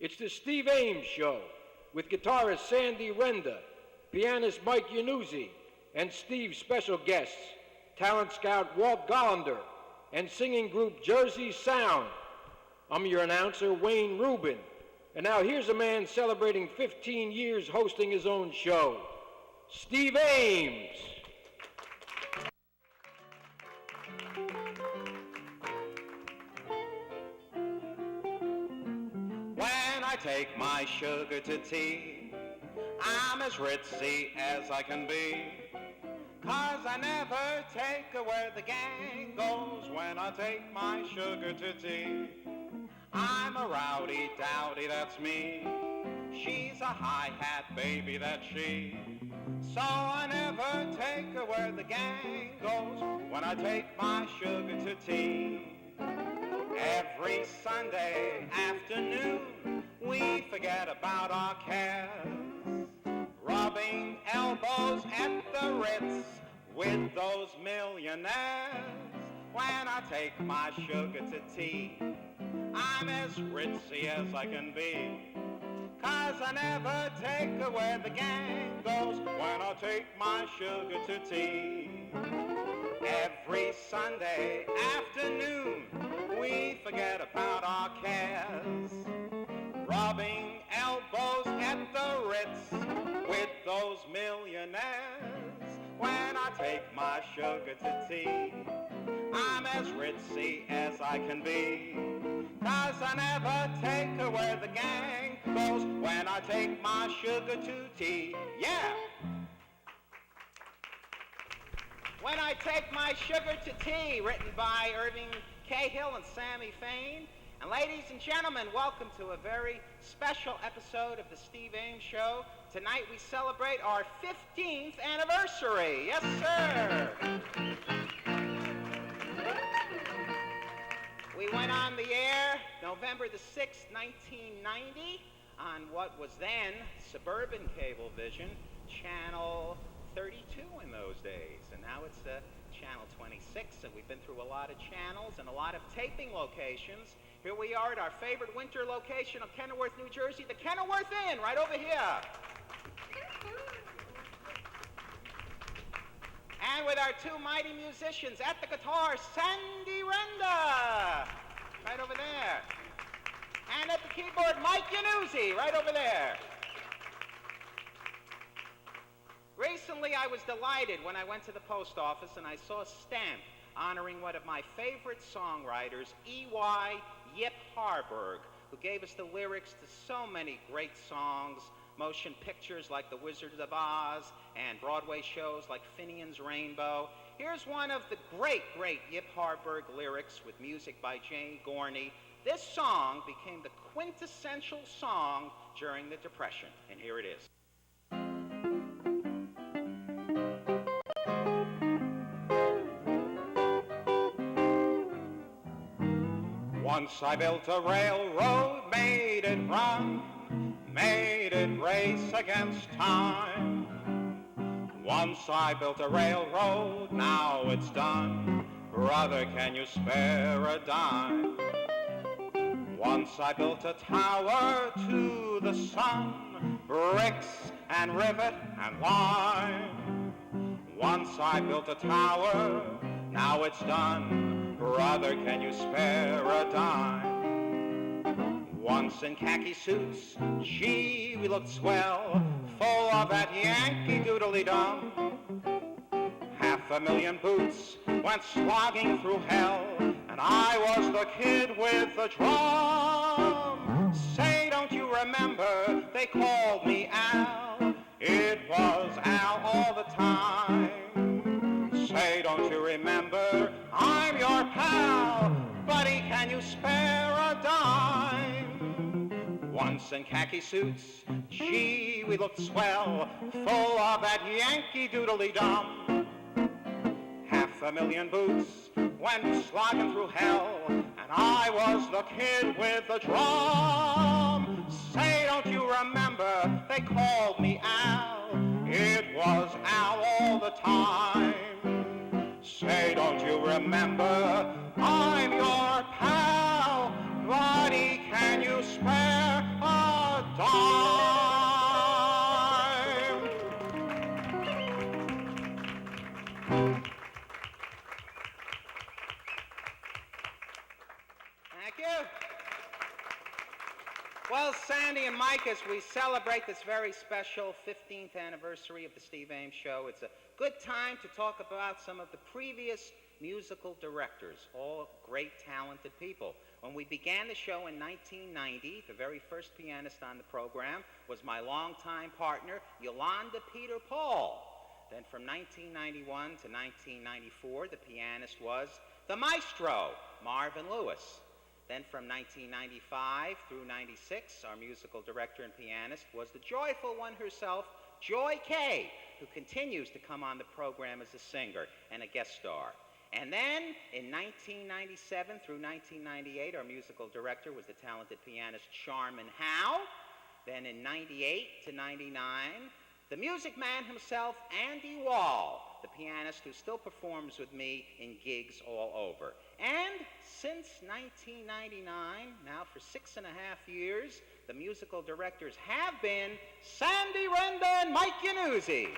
It's the Steve Ames Show with guitarist Sandy Renda, pianist Mike Yanuzzi, and Steve's special guests, talent scout Walt Gollender, and singing group Jersey Sound. I'm your announcer, Wayne Rubin. And now here's a man celebrating 15 years hosting his own show, Steve Ames. When I take my sugar to tea, I'm as ritzy as I can be. 'Cause I never take her where the gang goes when I take my sugar to tea. I'm a rowdy dowdy, that's me. She's a hi-hat baby, that's she. So I never take her where the gang goes when I take my sugar to tea. Every Sunday afternoon, we forget about our cares, rubbing elbows at the Ritz with those millionaires. When I take my sugar to tea, I'm as ritzy as I can be. 'Cause I never take her where the gang goes when I take my sugar to tea. Every Sunday afternoon, we forget about our cares, rubbing elbows at the Ritz with those millionaires. When I take my sugar to tea, I'm as ritzy as I can be. 'Cause I never take her where the gang goes when I take my sugar to tea. Yeah! When I Take My Sugar to Tea, written by Irving Cahill and Sammy Fain. And ladies and gentlemen, welcome to a very special episode of the Steve Ames Show. Tonight we celebrate our 15th anniversary. Yes, sir! We went on the air November the 6th, 1990, on what was then Suburban Cablevision, Channel 32 in those days. And now it's Channel 26, and we've been through a lot of channels and a lot of taping locations. Here we are at our favorite winter location of Kenilworth, New Jersey, the Kenilworth Inn, right over here. And with our two mighty musicians at the guitar, Sandy Renda, right over there. And at the keyboard, Mike Yanuzzi, right over there. Recently, I was delighted when I went to the post office and I saw a stamp honoring one of my favorite songwriters, E.Y. Yip Harburg, who gave us the lyrics to so many great songs, motion pictures like The Wizard of Oz, and Broadway shows like Finian's Rainbow. Here's one of the great Yip Harburg lyrics with music by Jay Gorney. This song became the quintessential song during the Depression, and here it is. Once I built a railroad, made it run, made it race against time. Once I built a railroad, now it's done. Brother, can you spare a dime? Once I built a tower to the sun, bricks and rivet and lime. Once I built a tower, now it's done. Brother, can you spare a dime? Once in khaki suits, gee, we looked swell, full of that Yankee doodly-dum. 500,000 boots went slogging through hell, and I was the kid with the drum. Say, don't you remember, they called me Al. It was Al all the time. Say, don't you remember, I'm your pal. Buddy, can you spare a dime? Once in khaki suits, gee, we looked swell, full of that Yankee doodly-dum. 500,000 boots went slogging through hell, and I was the kid with the drum. Say, don't you remember, they called me Al. It was Al all the time. Say, don't you remember, I'm your pal. Buddy, can you spare a Thank you. Well, Sandy and Mike, as we celebrate this very special 15th anniversary of the Steve Ames Show, it's a good time to talk about some of the previous musical directors, all great, talented people. When we began the show in 1990, the very first pianist on the program was my longtime partner, Yolanda Peter Paul. Then from 1991 to 1994, the pianist was the maestro, Marvin Lewis. Then from 1995 through 96, our musical director and pianist was the joyful one herself, Joy Kay, who continues to come on the program as a singer and a guest star. And then in 1997 through 1998, our musical director was the talented pianist Charmin Howe. Then in 98 to 99, the music man himself, Andy Wall, the pianist who still performs with me in gigs all over. And since 1999, now for 6.5 years, the musical directors have been Sandy Renda and Mike Yanuzzi.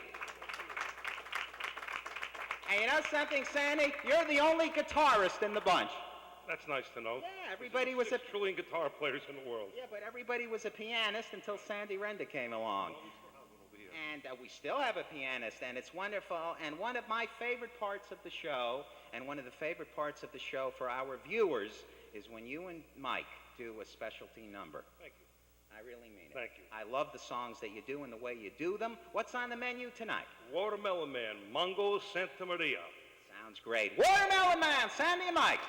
And you know something, Sandy? You're the only guitarist in the bunch. That's nice to know. Yeah, everybody was a trillion guitar players in the world. Yeah, but everybody was a pianist until Sandy Renda came along. And we still have a pianist, and it's wonderful. And one of my favorite parts of the show, and one of the favorite parts of the show for our viewers, is when you and Mike do a specialty number. Thank you. I really mean it. Thank you. I love the songs that you do and the way you do them. What's on the menu tonight? Watermelon Man, Mongo Santa Maria. Sounds great. Watermelon Man, Sandy and Mike.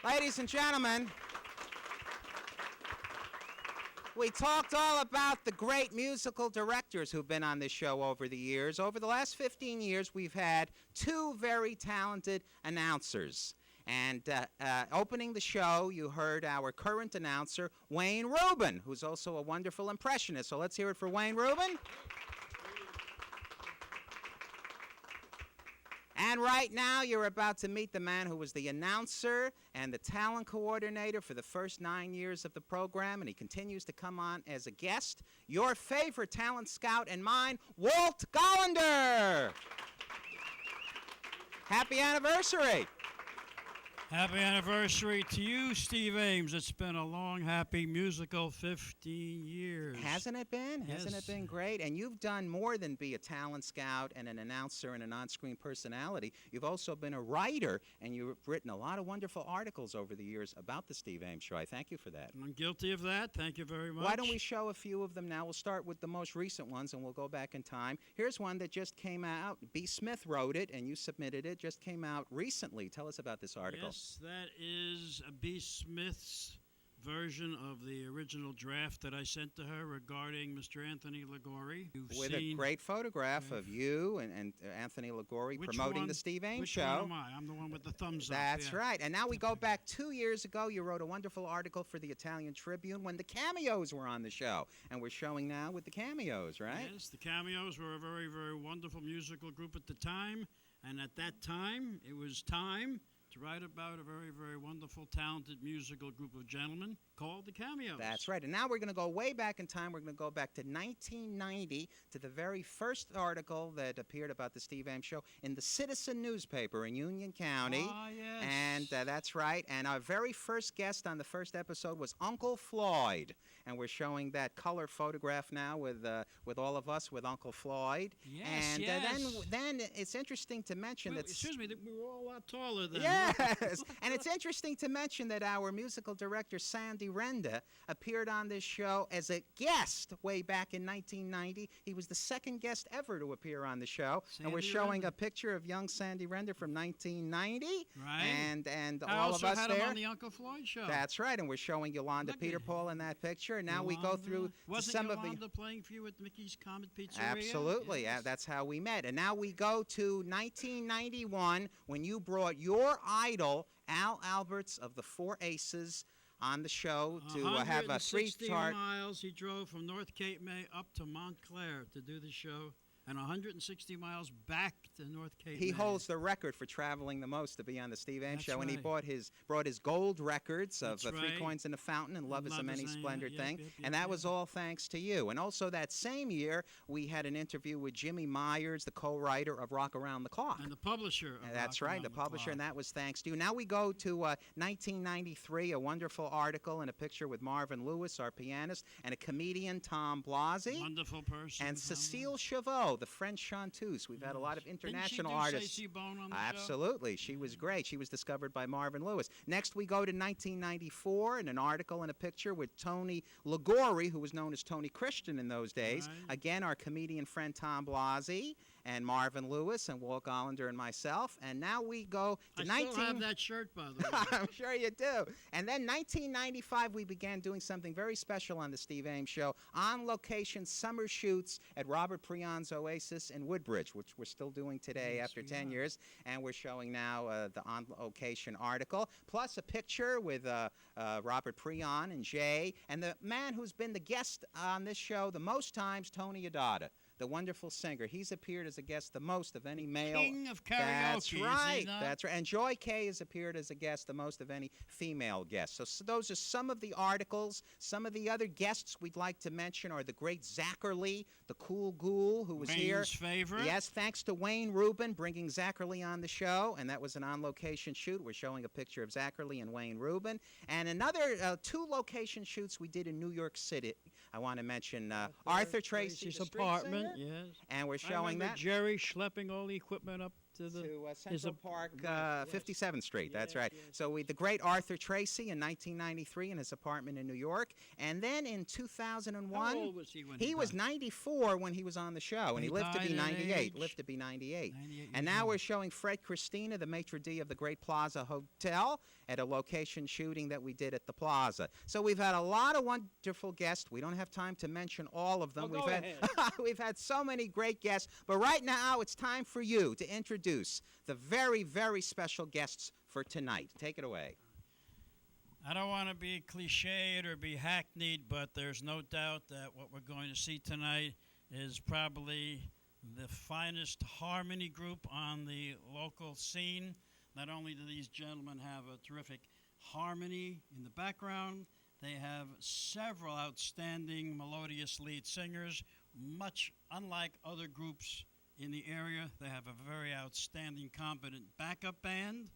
Ladies and gentlemen, We talked all about the great musical directors who've been on this show over the years. Over the last 15 years, we've had two very talented announcers. And opening the show, you heard our current announcer, Wayne Rubin, who's also a wonderful impressionist. So let's hear it for Wayne Rubin. And right now, you're about to meet the man who was the announcer and the talent coordinator for the first 9 years of the program, and he continues to come on as a guest. Your favorite talent scout and mine, Walt Gollender. Happy anniversary. Happy anniversary to you, Steve Ames. It's been a long, happy, musical 15 years. Hasn't it been? Yes. Hasn't it been great? And you've done more than be a talent scout and an announcer and an on-screen personality. You've also been a writer, and you've written a lot of wonderful articles over the years about the Steve Ames Show. I thank you for that. I'm guilty of that. Thank you very much. Why don't we show a few of them now? We'll start with the most recent ones, and we'll go back in time. Here's one that just came out. B. Smith wrote it, and you submitted it. Just came out recently. Tell us about this article. Yes, that is B. Smith's version of the original draft that I sent to her regarding Mr. Anthony Liguori. With a great photograph of you and Anthony Liguori promoting the Steve Ames Show. Which one am I? I'm the one with the thumbs up. That's right. And now we go back 2 years ago. You wrote a wonderful article for the Italian Tribune when the Cameos were on the show. And we're showing now with the Cameos, right? Yes, the Cameos were a very, very wonderful musical group at the time. And at that time, it was time to write about a very, very wonderful, talented musical group of gentlemen called the Cameos. That's right. And now we're going to go way back in time. We're going to go back to 1990 to the very first article that appeared about the Steve Ames Show in the Citizen newspaper in Union County. Ah, yes. And that's right. And our very first guest on the first episode was Uncle Floyd. And we're showing that color photograph now with all of us with Uncle Floyd. Yes, and yes. Then it's interesting to mention that... Excuse me, we were all a lot taller then. Yes, and it's interesting to mention that our musical director, Sandy Renda, appeared on this show as a guest way back in 1990. He was the second guest ever to appear on the show. And we're showing a picture of young Sandy Renda from 1990. Right. And I all also of us had there. him on the Uncle Floyd Show. That's right, and we're showing Yolanda Peter Paul in that picture. And now we go through some of the... Wasn't Yolanda playing for you at Mickey's Comet Pizzeria? Absolutely. Yes. That's how we met. And now we go to 1991 when you brought your idol, Al Alberts of the Four Aces, on the show to have a 3-part miles he drove from North Cape May up to Montclair to do the show, and 160 miles back to North Cape May. He holds the record for traveling the most to be on the Steve Ames Show, right. and he brought his gold records of That's Three right. Coins in a Fountain and Love is a Many Splendid Thing, yep, and that was all thanks to you. And also that same year, we had an interview with Jimmy Myers, the co-writer of Rock Around the Clock. And the publisher of That's Rock right, Around the publisher, Clock. and that was thanks to you. Now we go to 1993, a wonderful article and a picture with Marvin Lewis, our pianist, and a comedian, Tom Blasi. Wonderful person. And Cécile Chauveau, the French chanteuse. We've had a lot of international artists. Didn't she do Stacey Bone on the Absolutely. She was great. She was discovered by Marvin Lewis. Next, we go to 1994 and an article and a picture with Tony Liguori, who was known as Tony Christian in those days. Right. Again, our comedian friend Tom Blasi and Marvin Lewis and Walt Gollender and myself. And now we go to I still have that shirt, by the way. I'm sure you do. And then 1995, we began doing something very special on the Steve Ames Show, on-location summer shoots at Robert Prion's Oasis in Woodbridge, which we're still doing today after 10 years. And we're showing now the on-location article, plus a picture with Robert Prion and Jay, and the man who's been the guest on this show the most times, Tony Adada, the wonderful singer. He's appeared as a guest the most of any male. King of karaoke. That's right. Is he not? That's right. And Joy Kay has appeared as a guest the most of any female guest. So those are some of the articles. Some of the other guests we'd like to mention are the great Zachary, the cool ghoul, who was here. Wayne's favorite. Yes, thanks to Wayne Rubin bringing Zachary on the show, and that was an on-location shoot. We're showing a picture of Zachary and Wayne Rubin. And another 2 location shoots we did in New York City. I want to mention Arthur Tracy's apartment. Yes. And we're I showing remember that. Jerry schlepping all the equipment up to the Central Park, 57th Street. That's right. So the great Arthur Tracy in 1993 in his apartment in New York. And then in 2001, How old was he when he was died? 94 when he was on the show, and he lived to died be at 98. age? Lived to be 98. 98 And years now old. we're showing Fred Christina, the maitre d' of the Great Plaza Hotel, at a location shooting that we did at the Plaza. So we've had a lot of wonderful guests. We don't have time to mention all of them. Well, go ahead. We've had so many great guests. But right now, it's time for you to introduce the very, very special guests for tonight. Take it away. I don't want to be cliched or be hackneyed, but there's no doubt that what we're going to see tonight is probably the finest harmony group on the local scene. Not only do these gentlemen have a terrific harmony in the background, they have several outstanding melodious lead singers, much unlike other groups in the area. They have a very outstanding, competent backup band.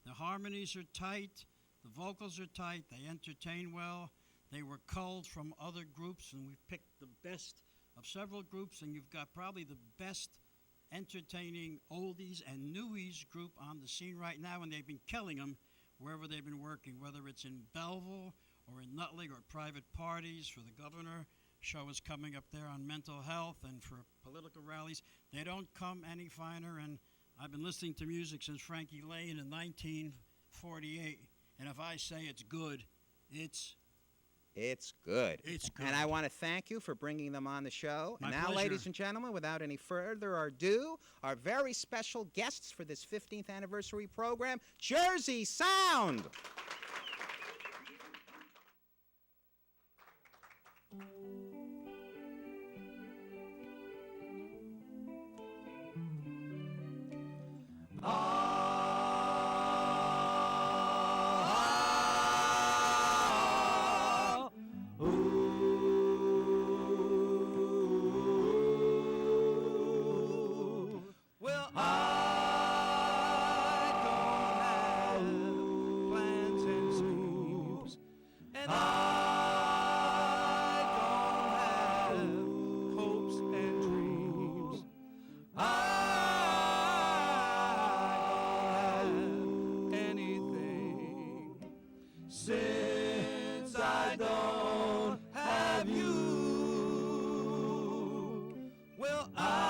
The harmonies are tight. The vocals are tight. They entertain well. They were culled from other groups, and we've picked the best of several groups, and you've got probably the best entertaining oldies and newies group on the scene right now, and they've been killing them wherever they've been working, whether it's in Belleville or in Nutley or private parties for the governor. Show is coming up there on mental health and for political rallies. They don't come any finer, and I've been listening to music since Frankie Lane in 1948, and if I say it's good, it's good. It's good. And I want to thank you for bringing them on the show. My and now, pleasure. ladies and gentlemen, without any further ado, our very special guests for this 15th anniversary program, Jersey Sound. Well, I don't have plans and schemes, and I don't have hopes and dreams. I don't have anything since I don't have you. Well, I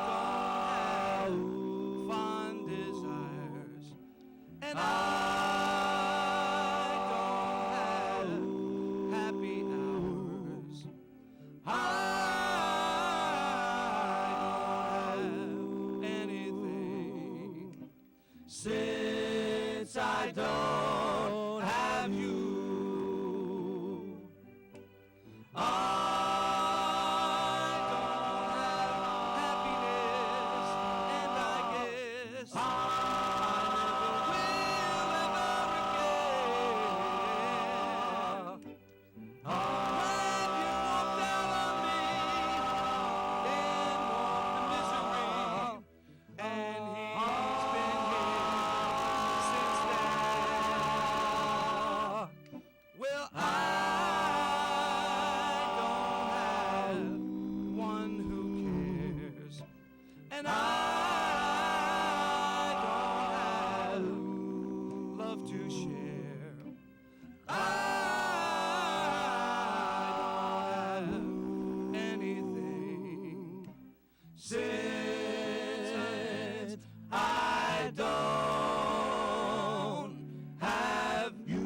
don't have fond desires, and I don't have happy hours. I don't have anything since I don't have you. I don't have happiness, and I guess I never will ever again. When you walked out on me, then walked the misery, and he's been here since then. Well, I don't have one who cares, and I don't have love to share. I don't have anything since I don't have you.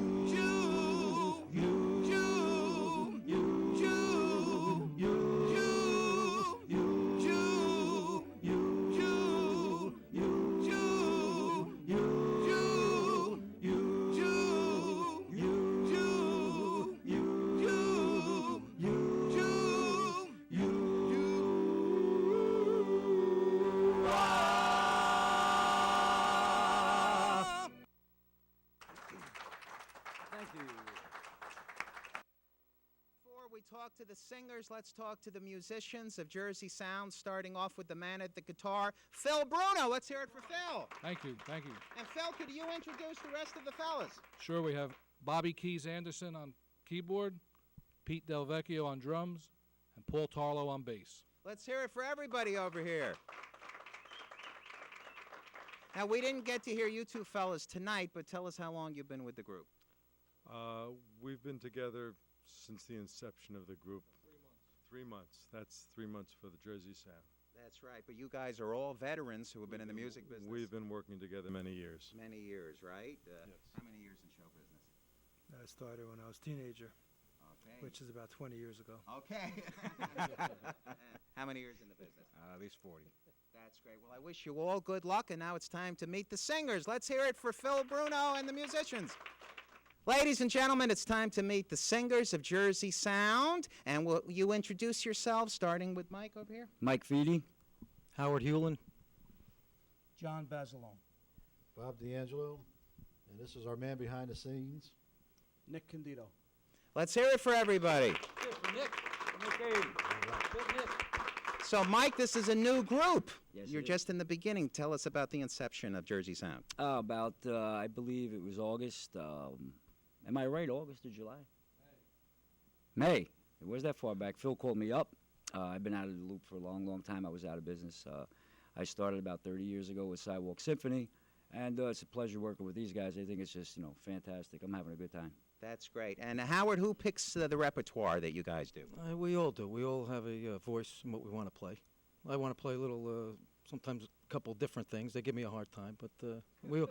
Thank you. Before we talk to the singers, let's talk to the musicians of Jersey Sound, starting off with the man at the guitar, Phil Bruno. Let's hear it for Phil. Thank you, thank you. And Phil, could you introduce the rest of the fellas? Sure, we have Bobby Keys Anderson on keyboard, Pete Del Vecchio on drums, and Paul Tarlow on bass. Let's hear it for everybody over here. Now, we didn't get to hear you two fellas tonight, but tell us how long you've been with the group. We've been together since the inception of the group. 3 months. That's 3 months for the Jersey Sound. That's right, but you guys are all veterans who have been in the music business. We've been working together many years. Many years, right? Yes. How many years in show business? I started when I was a teenager, Okay. which is about 20 years ago. Okay. How many years in the business? At least 40. That's great. Well, I wish you all good luck, and now it's time to meet the singers. Let's hear it for Phil Bruno and the musicians. Ladies and gentlemen, it's time to meet the singers of Jersey Sound. And will you introduce yourselves, starting with Mike over here? Mike Feedy. Howard Hewlin. John Basilone. Bob D'Angelo, and this is our man behind the scenes. Nick Candido. Let's hear it for everybody. So, Mike, this is a new group. Yes, You're it is. just in the beginning. Tell us about the inception of Jersey Sound. About, I believe it was August. Am I right? August or July? May. It was that far back. Phil called me up. I've been out of the loop for a long, long time. I was out of business. I started about 30 years ago with Sidewalk Symphony, and it's a pleasure working with these guys. I think it's just, fantastic. I'm having a good time. That's great. And Howard, who picks the repertoire that you guys do? We all do. We all have a voice in what we want to play. I want to play a little, sometimes a couple different things. They give me a hard time, but we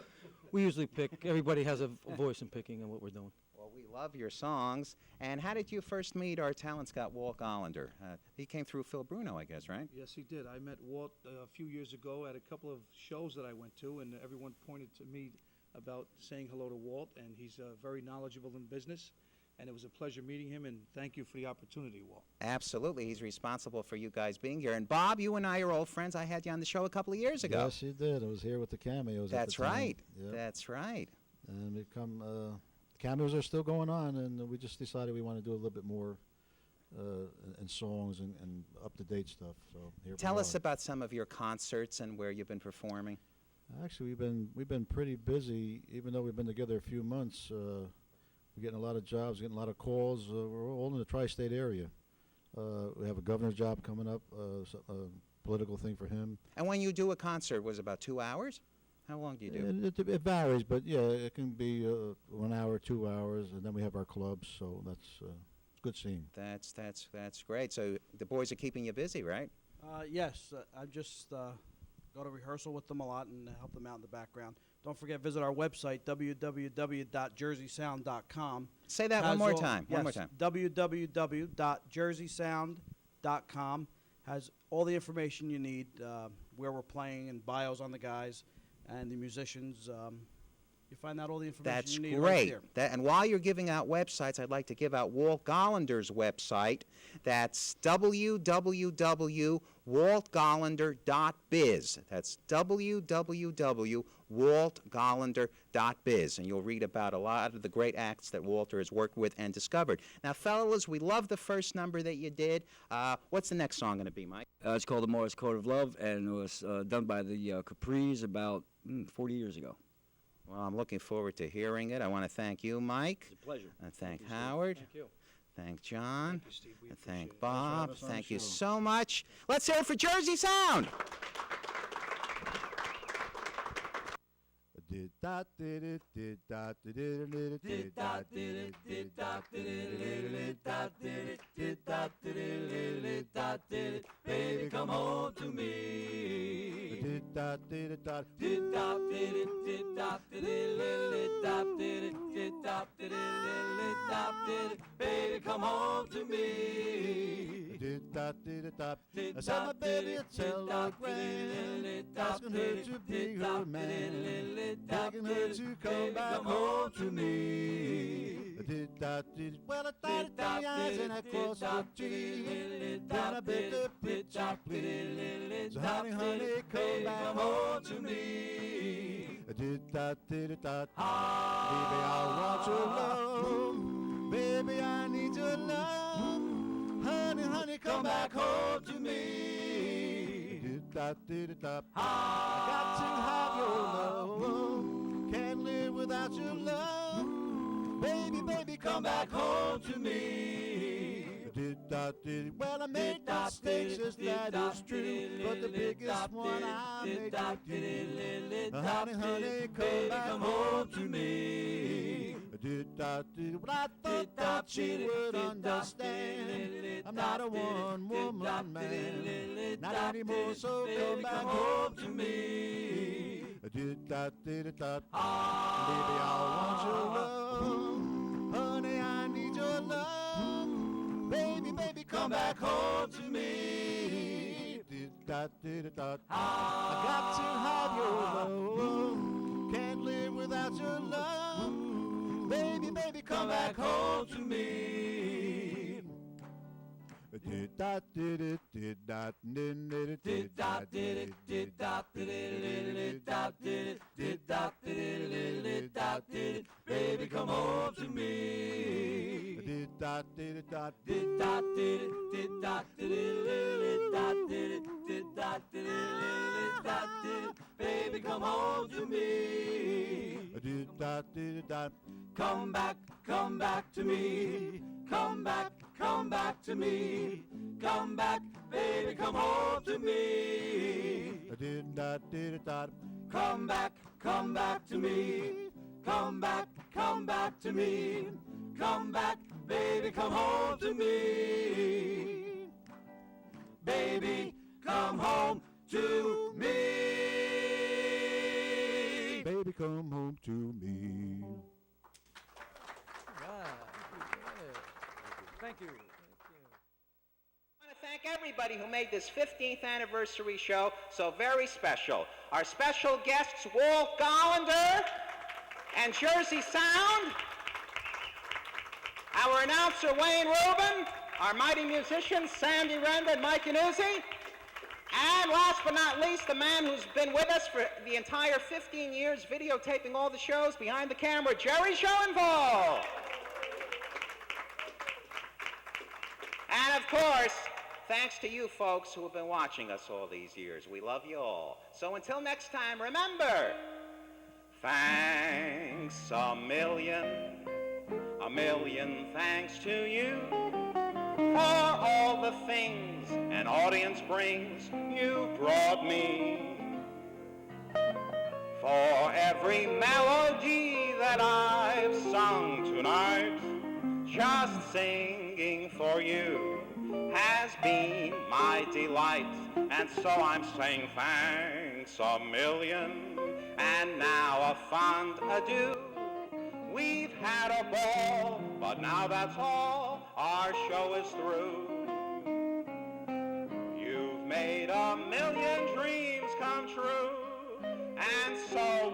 usually pick. Everybody has a voice in picking and what we're doing. Well, we love your songs. And how did you first meet our talent scout, Walt Gollender? He came through Phil Bruno, I guess, right? Yes, he did. I met Walt a few years ago at a couple of shows that I went to, and everyone pointed to me about saying hello to Walt, and he's very knowledgeable in business, and it was a pleasure meeting him, and thank you for the opportunity, Walt. Absolutely. He's responsible for you guys being here. And Bob, you and I are old friends. I had you on the show a couple of years ago. Yes, you did. I was here with the cameos. That's at the time. right. Yep. That's right. And we come. Cameos are still going on, and we just decided we want to do a little bit more in songs and up-to-date stuff. So here Tell we us are. about some of your concerts and where you've been performing. Actually, we've been pretty busy, even though we've been together a few months. We're getting a lot of jobs, getting a lot of calls. We're all in the tri-state area. We have a governor's job coming up, a political thing for him. And when you do a concert, was it about 2 hours? How long do you do? It varies, but yeah, it can be 1 hour, 2 hours, and then we have our clubs, so that's it's a good scene. That's great. So the boys are keeping you busy, right? Yes, I just go to rehearsal with them a lot and help them out in the background. Don't forget, visit our website, www.jerseysound.com. Say that one more time. One more time. www.jerseysound.com has all the information you need, where we're playing and bios on the guys and the musicians. You find out all the information That's you need great. right there. And while you're giving out websites, I'd like to give out Walt Gollender's website. That's www.waltgollender.biz. That's www.waltgollender.biz. And you'll read about a lot of the great acts that Walter has worked with and discovered. Now, fellas, we love the first number that you did. What's the next song going to be, Mike? It's called The Morse Code of Love, and it was done by the Capris about 40 years ago. Well, I'm looking forward to hearing it. I want to thank you, Mike. It's a pleasure. And thank you, Steve. Howard. Thank you. Thank John. Thank you, Steve. We And appreciate thank it. Bob. us on Thank the you show. so much. Let's hear it for Jersey Sound. Did dot did it did dot did it did it did dot did it did dot did it dot did it did dot did it dot did it baby come home to me did dot did it dot did dot did it did dot did it dot did it did dot did it dot did it baby come home to me did dot did it dot I sent my baby a telegram asking her to be her man begging her to come back home to me. Well, I thought it down the eyes and I crossed the T. Then I bet the picture please. So honey, honey, come back home to me. Baby, I want your love. Baby, I need your love. Honey, honey, come back home to me. I got to have your love. Can't live without your love. Baby, baby, come back home to me. Well, I made mistakes, yes, that is true. But the biggest one I made with you. Honey, honey, come home to me. Well, I thought that she would understand. I'm not a one-woman man. Not anymore, so come back home to me. Baby, I want your love. Honey, I need your love. Baby, baby, come back home to me. I got to have your love. Can't live without your love. Baby, baby, come back home to me. Baby, come home to me. Baby, come home to me. Come back to me. Come back to me. Come back, baby, come home to me. Come back to me. Come back to me. Come back, baby, come home to me. Baby, come home to me. Baby, come home to me. Thank you. I want to thank everybody who made this 15th anniversary show so very special. Our special guests, Walt Gollender and Jersey Sound. Our announcer, Wayne Rubin. Our mighty musicians, Sandy Renda and Mike Yanuzzi. And last but not least, the man who's been with us for the entire 15 years, videotaping all the shows behind the camera, Jerry Schoenthal. And of course, thanks to you folks who have been watching us all these years. We love you all. So until next time, remember, thanks a million thanks to you for all the things an audience brings. You brought me for every melody that I've sung tonight. Just singing for you has been my delight, and so I'm saying thanks a million, and now a fond adieu. We've had a ball, but now that's all, our show is through. You've made a million dreams come true, and so